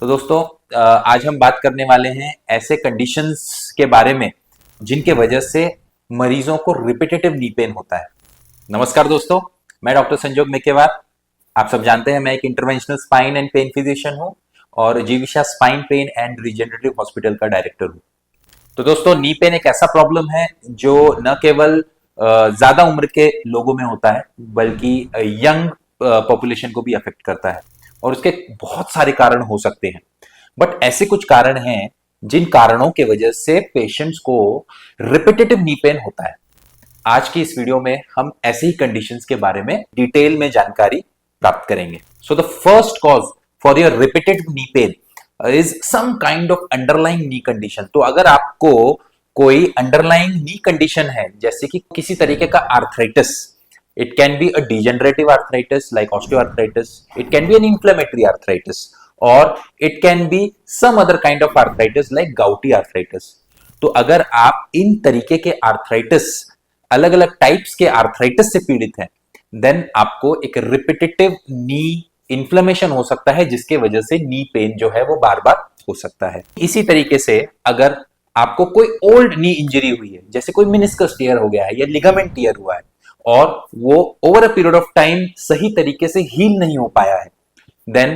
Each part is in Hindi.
तो दोस्तों आज हम बात करने वाले हैं ऐसे कंडीशंस के बारे में जिनके वजह से मरीजों को रिपीटेटिव नी पेन होता है। नमस्कार दोस्तों, मैं डॉक्टर संजोग मेकेवार। आप सब जानते हैं मैं एक interventional spine and pain physician हूं और Jeevisha Spine Pain and Regenerative Hospital का डायरेक्टर हूं। तो दोस्तों, नी पेन एक ऐसा प्रॉब्लम है जो न केवल ज्यादा उम्र के लोगों में होता है बल्कि यंग पॉपुलेशन को भी अफेक्ट करता है और उसके बहुत सारे कारण हो सकते हैं। बट ऐसे कुछ कारण हैं जिन कारणों के वजह से पेशेंट्स को रिपीटेटिव नी पेन होता है। आज की इस वीडियो में हम ऐसे ही कंडीशंस के बारे में डिटेल में जानकारी प्राप्त करेंगे। So the first cause for your repetitive knee pain is some kind of underlying knee condition. तो अगर आपको कोई अंडरलाइंग नी कंडीशन है, जैसे कि किसी तरीके का arthritis, it can be a degenerative arthritis like osteoarthritis, it can be an inflammatory arthritis, or it can be some other kind of arthritis like gouty arthritis. तो अगर आप इन तरीके के आर्थराइटिस, अलग अलग टाइप्स के आर्थराइटिस से पीड़ित हैं, देन आपको एक रिपीटेटिव नी इन्फ्लेमेशन हो सकता है जिसके वजह से नी पेन जो है वो बार बार हो सकता है। इसी तरीके से अगर आपको कोई ओल्ड नी इंजरी हुई है, जैसे कोई मेनिस्कस टियर हो गया है या लिगामेंट टियर हुआ है और वो over a period of time सही तरीके से हील नहीं हो पाया है, देन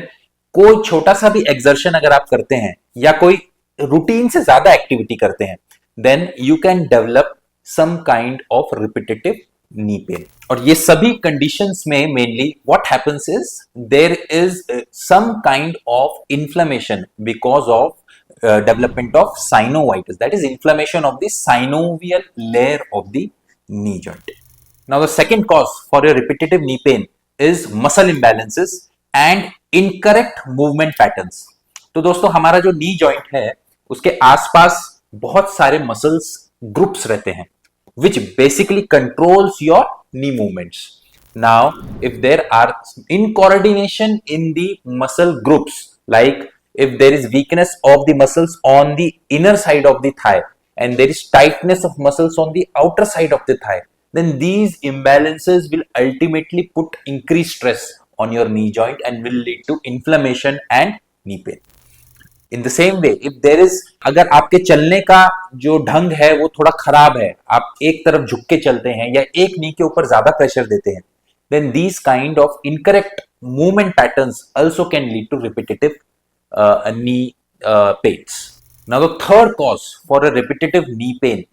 कोई छोटा सा भी एक्सर्शन अगर आप करते हैं या कोई रूटीन से ज्यादा एक्टिविटी करते हैं, then you can develop some kind of repetitive knee pain. और ये सभी कंडीशंस में mainly what happens is there is some kind of inflammation because of development of synovitis, that is inflammation of the synovial layer of the knee joint. Now the second cause for your repetitive knee pain is muscle imbalances and incorrect movement patterns. तो दोस्तों, हमारा जो नी जॉइंट है उसके आसपास बहुत सारे मसल्स ग्रुप्स रहते हैं which basically controls your knee movements. Now if there are incoordination in the muscle groups, like if there is weakness of the muscles on the inner side of the thigh and there is tightness of muscles on the outer side of the thigh, then these imbalances will ultimately put increased stress on your knee joint and will lead to inflammation and knee pain. In the same way, if there is, अगर आपके चलने का जो ढंग है वो थोड़ा खराब है, आप एक तरफ झुक के चलते हैं या एक नी के ऊपर ज्यादा प्रेशर देते हैं, then these kind of incorrect movement patterns also can lead to repetitive knee pains. Now the third cause for a repetitive knee pain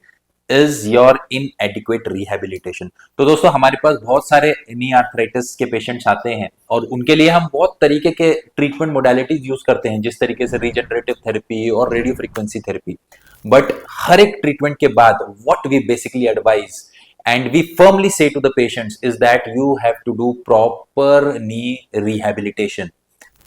is your inadequate rehabilitation. तो दोस्तों, हमारे पास बहुत सारे नी आर्थराइटिस के पेशेंट्स आते हैं और उनके लिए हम बहुत तरीके के ट्रीटमेंट मोडालिटीज यूज करते हैं, जिस तरीके से रीजनरेटिव थेरेपी और रेडियो फ्रीक्वेंसी थेरेपी। बट हर एक ट्रीटमेंट के बाद what we basically advise and we firmly say to the patients is that you have to do proper knee rehabilitation.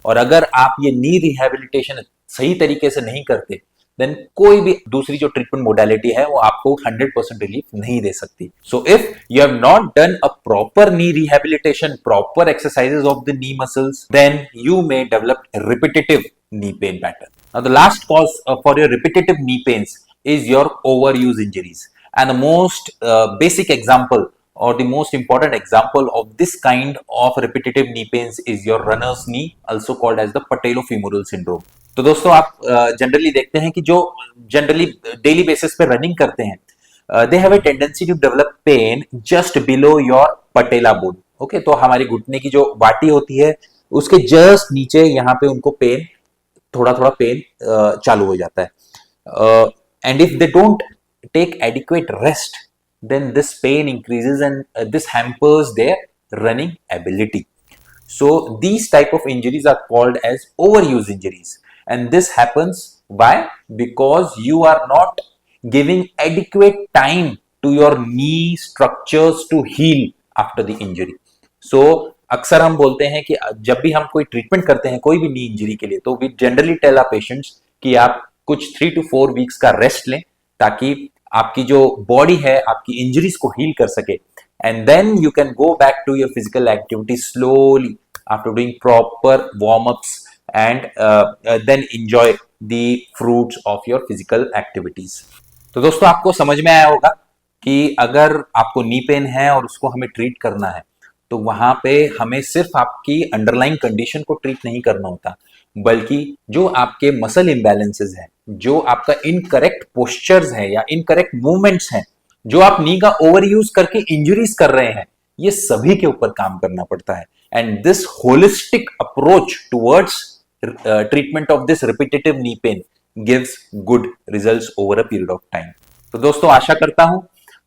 और अगर आप ये नी रिहेबिलिटेशन सही तरीके से नहीं करते, देन कोई भी दूसरी जो ट्रीटमेंट मोडालिटी है वो आपको 100% रिलीफ नहीं दे सकती। So if you have not done a proper knee rehabilitation, proper exercises of the knee muscles, then you may develop repetitive knee pain pattern. Now the last cause for your repetitive knee pains is your overuse injuries, and the most basic example or the most important example of this kind of repetitive knee pains is your runner's knee, also called as the patellofemoral syndrome. तो दोस्तों, आप जनरली देखते हैं कि जो जनरली डेली बेसिस पे रनिंग करते हैं, they have a tendency to develop pain just below your patella bone. Okay, तो हमारी घुटने की जो वाटी होती है उसके जस्ट नीचे यहाँ पे उनको पेन, थोड़ा थोड़ा पेन चालू हो जाता है। And if they don't take adequate rest, then this pain increases and this hampers their running ability. So these type of injuries are called as overuse injuries, and this happens why? Because you are not giving adequate time to your knee structures to heal after the injury. So अक्सर हम बोलते हैं कि जब भी हम कोई ट्रीटमेंट करते हैं कोई भी नी इंजरी के लिए, तो we generally tell our patients कि आप कुछ 3 to 4 वीक्स का रेस्ट लें ताकि आपकी जो बॉडी है आपकी इंजरीज को हील कर सके, and then you can go back to your physical activity slowly after doing proper warm ups and then enjoy the fruits of your physical activities. तो दोस्तों, आपको समझ में आया होगा कि अगर आपको नी पेन है और उसको हमें ट्रीट करना है, तो वहां पे हमें सिर्फ आपकी अंडरलाइंग कंडीशन को ट्रीट नहीं करना होता, बल्कि जो आपके मसल इम्बैलेंसेस हैं, जो आपका इनकरेक्ट पोस्चर्स है या इनकरेक्ट मूवमेंट्स हैं, जो आप नी का ओवर यूज करके इंजरीज कर रहे हैं, ये सभी के ऊपर काम करना पड़ता है। And this holistic approach towards treatment of this repetitive knee pen gives good results over a period of time. तो दोस्तों आशा करता हूं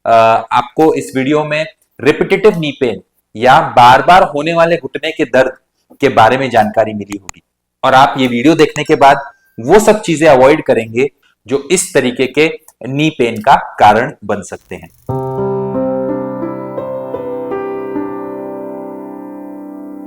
आपको इस वीडियो में रिपीटेटिव नी पेन या बार बार होने वाले घुटने के दर्द के बारे में जानकारी मिली होगी और आप ये वीडियो देखने के बाद वो सब चीजें अवॉइड करेंगे जो इस तरीके के नी पेन का कारण बन सकते हैं।